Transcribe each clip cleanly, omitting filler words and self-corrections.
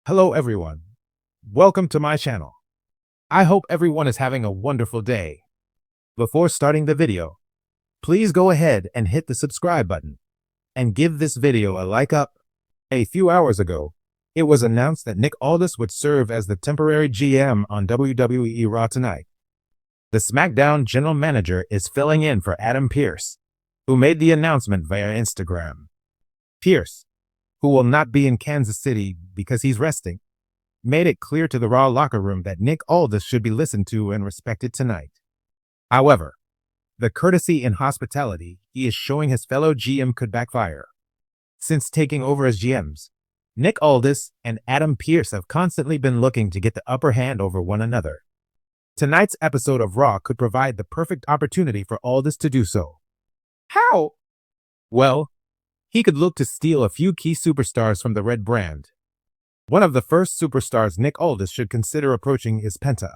Hello everyone. Welcome to my channel. I hope everyone is having a wonderful day. Before starting the video, please go ahead and hit the subscribe button and give this video a like up. A few hours ago, it was announced that Nick Aldis would serve as the temporary GM on WWE Raw tonight. The SmackDown general manager is filling in for Adam Pearce, who made the announcement via Instagram. Pearce, who will not be in Kansas City because he's resting, made it clear to the Raw locker room that Nick Aldis should be listened to and respected tonight. However, the courtesy and hospitality he is showing his fellow GM could backfire. Since taking over as GMs, Nick Aldis and Adam Pearce have constantly been looking to get the upper hand over one another. Tonight's episode of Raw could provide the perfect opportunity for Aldis to do so. How? Well, he could look to steal a few key superstars from the Red brand. One of the first superstars Nick Aldis should consider approaching is Penta.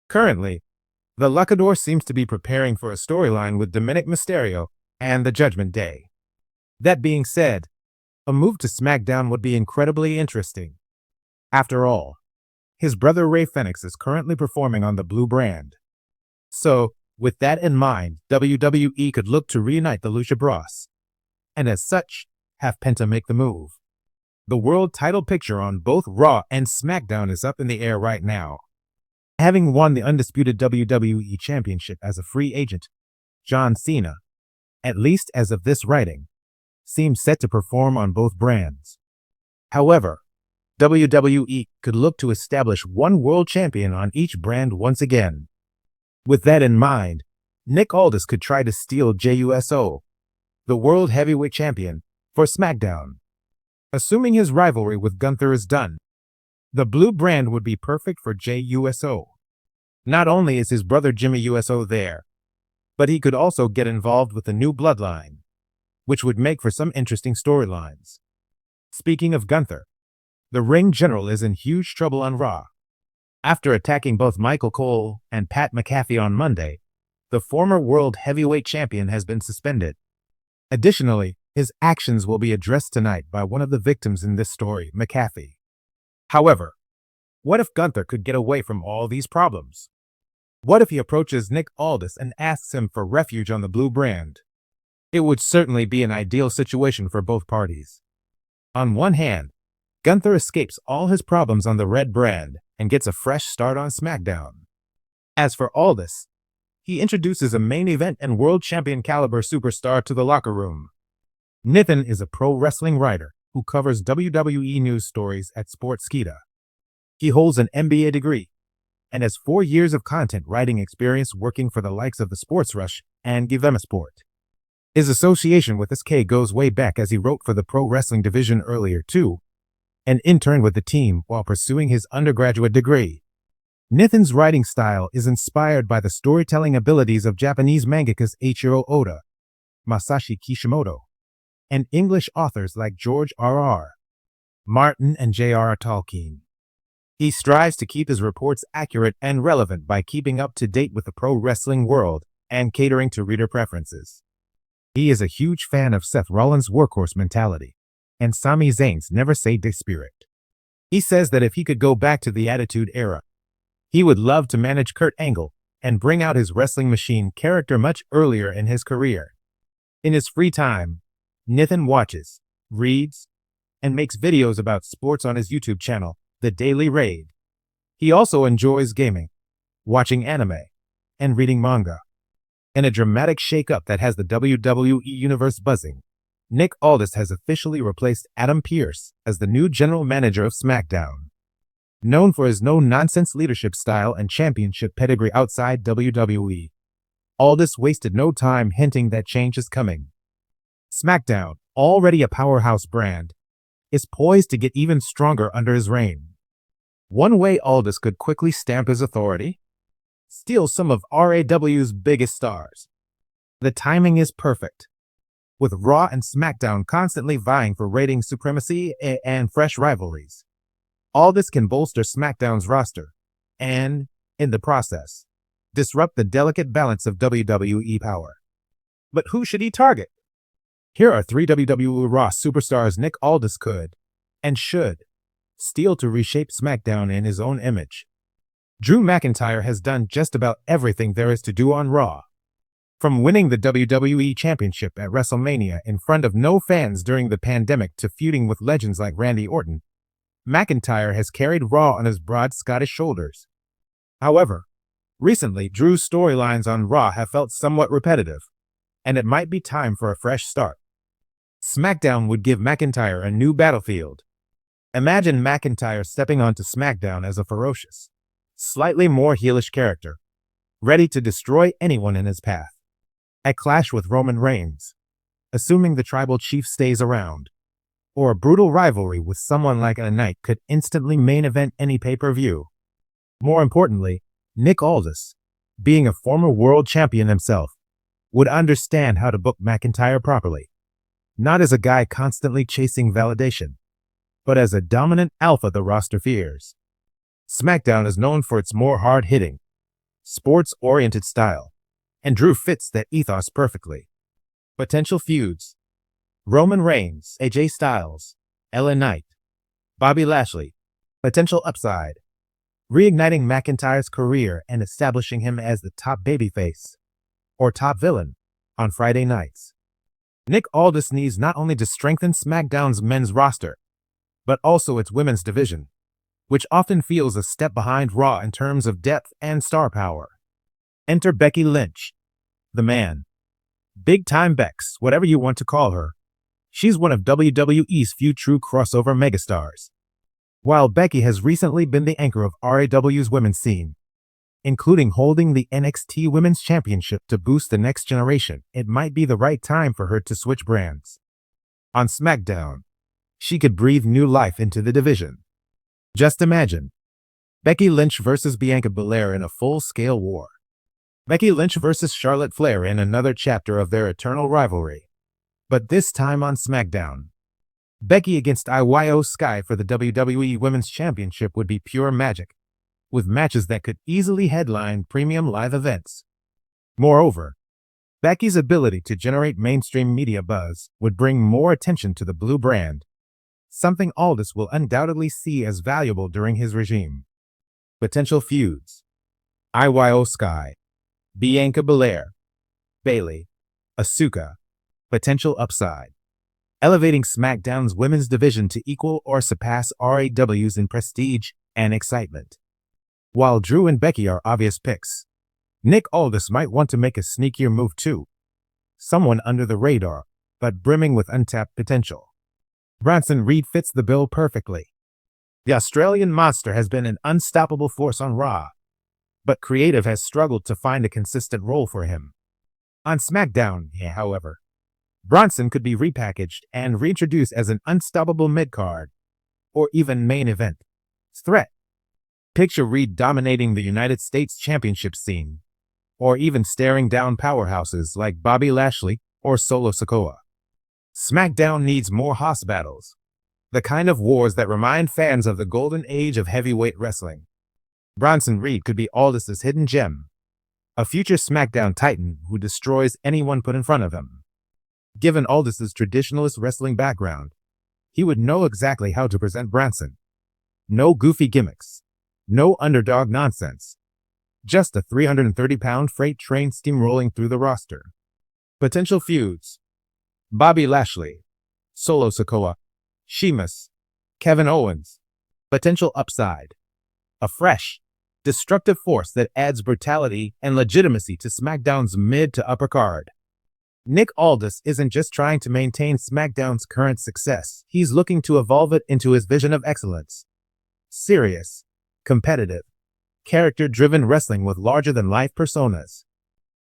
Currently, the Luchador seems to be preparing for a storyline with Dominic Mysterio and the Judgment Day. That being said, a move to SmackDown would be incredibly interesting. After all, his brother Rey Fenix is currently performing on the Blue brand. So, with that in mind, WWE could look to reunite the Lucha Bros, and as such, have Penta make the move. The world title picture on both Raw and SmackDown is up in the air right now. Having won the undisputed WWE Championship as a free agent, John Cena, at least as of this writing, seems set to perform on both brands. However, WWE could look to establish one world champion on each brand once again. With that in mind, Nick Aldis could try to steal JUSO, the World Heavyweight Champion, for SmackDown. Assuming his rivalry with Gunther is done, the Blue brand would be perfect for JUSO. Not only is his brother Jimmy USO there, but he could also get involved with the new bloodline, which would make for some interesting storylines. Speaking of Gunther, the Ring General is in huge trouble on Raw. After attacking both Michael Cole and Pat McAfee on Monday, the former World Heavyweight Champion has been suspended. Additionally, his actions will be addressed tonight by one of the victims in this story, McAfee. However, what if Gunther could get away from all these problems? What if he approaches Nick Aldis and asks him for refuge on the Blue brand? It would certainly be an ideal situation for both parties. On one hand, Gunther escapes all his problems on the Red brand and gets a fresh start on SmackDown. As for Aldis, he introduces a main event and world champion caliber superstar to the locker room. Nithin is a pro wrestling writer who covers WWE news stories at Sportskeeda. He holds an MBA degree and has 4 years of content writing experience working for the likes of the Sports Rush and Give Them a Sport. His association with SK goes way back, as he wrote for the pro wrestling division earlier too, and interned with the team while pursuing his undergraduate degree. Nithin's writing style is inspired by the storytelling abilities of Japanese mangakas Eiichiro Oda, Masashi Kishimoto, and English authors like George R.R. Martin and J.R.R. Tolkien. He strives to keep his reports accurate and relevant by keeping up to date with the pro wrestling world and catering to reader preferences. He is a huge fan of Seth Rollins' workhorse mentality and Sami Zayn's never say die spirit. He says that if he could go back to the Attitude Era, he would love to manage Kurt Angle and bring out his wrestling machine character much earlier in his career. In his free time, Nithin watches, reads, and makes videos about sports on his YouTube channel, The Daily Raid. He also enjoys gaming, watching anime, and reading manga. In a dramatic shakeup that has the WWE universe buzzing, Nick Aldis has officially replaced Adam Pearce as the new general manager of SmackDown. Known for his no-nonsense leadership style and championship pedigree outside WWE, Aldis wasted no time hinting that change is coming. SmackDown, already a powerhouse brand, is poised to get even stronger under his reign. One way Aldis could quickly stamp his authority: steal some of RAW's biggest stars. The timing is perfect, with Raw and SmackDown constantly vying for rating supremacy and fresh rivalries. Aldis can bolster SmackDown's roster and, in the process, disrupt the delicate balance of WWE power. But who should he target? Here are 3 WWE Raw superstars Nick Aldis could, and should, steel to reshape SmackDown in his own image. Drew McIntyre has done just about everything there is to do on Raw. From winning the WWE Championship at WrestleMania in front of no fans during the pandemic to feuding with legends like Randy Orton, McIntyre has carried Raw on his broad Scottish shoulders. However, recently Drew's storylines on Raw have felt somewhat repetitive, and it might be time for a fresh start. SmackDown would give McIntyre a new battlefield. Imagine McIntyre stepping onto SmackDown as a ferocious, slightly more heelish character, ready to destroy anyone in his path. A clash with Roman Reigns, assuming the tribal chief stays around, or a brutal rivalry with someone like a Knight could instantly main event any pay-per-view. More importantly, Nick Aldis, being a former world champion himself, would understand how to book McIntyre properly, not as a guy constantly chasing validation, but as a dominant alpha the roster fears. SmackDown is known for its more hard-hitting, sports-oriented style, and Drew fits that ethos perfectly. Potential feuds: Roman Reigns, AJ Styles, LA Knight, Bobby Lashley. Potential upside: reigniting McIntyre's career and establishing him as the top babyface, or top villain, on Friday nights. Nick Aldis needs not only to strengthen SmackDown's men's roster, but also its women's division, which often feels a step behind Raw in terms of depth and star power. Enter Becky Lynch, the man. Big Time Bex, whatever you want to call her. She's one of WWE's few true crossover megastars. While Becky has recently been the anchor of RAW's women's scene, including holding the NXT Women's Championship to boost the next generation, it might be the right time for her to switch brands. On SmackDown, she could breathe new life into the division. Just imagine Becky Lynch versus Bianca Belair in a full-scale war. Becky Lynch versus Charlotte Flair in another chapter of their eternal rivalry, but this time on SmackDown. Becky against Io Sky for the WWE Women's Championship would be pure magic, with matches that could easily headline premium live events. Moreover, Becky's ability to generate mainstream media buzz would bring more attention to the blue brand, something Aldis will undoubtedly see as valuable during his regime. Potential feuds: Io Sky, Bianca Belair, Bayley, Asuka. Potential upside: elevating SmackDown's women's division to equal or surpass RAW's in prestige and excitement. While Drew and Becky are obvious picks, Nick Aldis might want to make a sneakier move too. Someone under the radar, but brimming with untapped potential. Bronson Reed fits the bill perfectly. The Australian monster has been an unstoppable force on Raw, but creative has struggled to find a consistent role for him. On SmackDown, however, Bronson could be repackaged and reintroduced as an unstoppable mid-card, or even main event, threat. Picture Reed dominating the United States Championship scene, or even staring down powerhouses like Bobby Lashley or Solo Sikoa. SmackDown needs more house battles, the kind of wars that remind fans of the golden age of heavyweight wrestling. Bronson Reed could be Aldis' hidden gem, a future SmackDown titan who destroys anyone put in front of him. Given Aldis' traditionalist wrestling background, he would know exactly how to present Bronson. No goofy gimmicks, no underdog nonsense, just a 330-pound freight train steamrolling through the roster. Potential feuds: Bobby Lashley, Solo Sikoa, Sheamus, Kevin Owens. Potential upside: a fresh, destructive force that adds brutality and legitimacy to SmackDown's mid to upper card. Nick Aldis isn't just trying to maintain SmackDown's current success, he's looking to evolve it into his vision of excellence. Serious, competitive, character-driven wrestling with larger-than-life personas.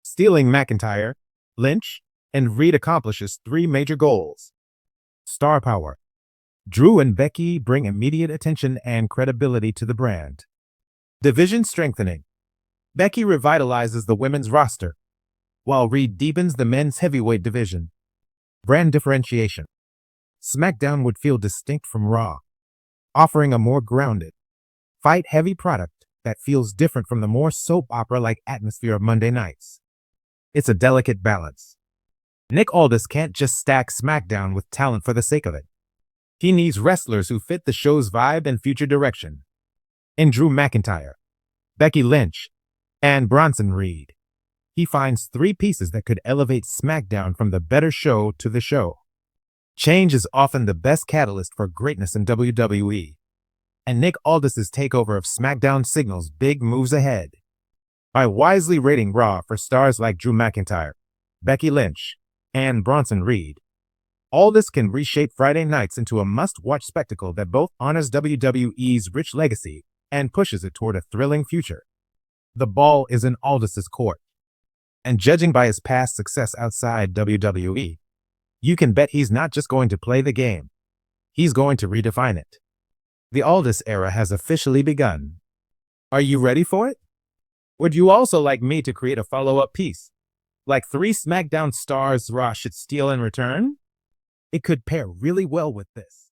Stealing McIntyre, Lynch, and Reed accomplishes three major goals. Star power: Drew and Becky bring immediate attention and credibility to the brand. Division strengthening: Becky revitalizes the women's roster, while Reed deepens the men's heavyweight division. Brand differentiation: SmackDown would feel distinct from Raw, offering a more grounded, fight-heavy product that feels different from the more soap opera-like atmosphere of Monday nights. It's a delicate balance. Nick Aldis can't just stack SmackDown with talent for the sake of it. He needs wrestlers who fit the show's vibe and future direction. In Drew McIntyre, Becky Lynch, and Bronson Reed, he finds three pieces that could elevate SmackDown from the better show to the show. Change is often the best catalyst for greatness in WWE, and Nick Aldis' takeover of SmackDown signals big moves ahead. By wisely rating Raw for stars like Drew McIntyre, Becky Lynch, and Bronson Reed, Aldis can reshape Friday nights into a must-watch spectacle that both honors WWE's rich legacy and pushes it toward a thrilling future. The ball is in Aldis' court, and judging by his past success outside WWE, you can bet he's not just going to play the game, he's going to redefine it. The Aldis era has officially begun. Are you ready for it? Would you also like me to create a follow-up piece, like 3 SmackDown stars Raw should steal in return? It could pair really well with this.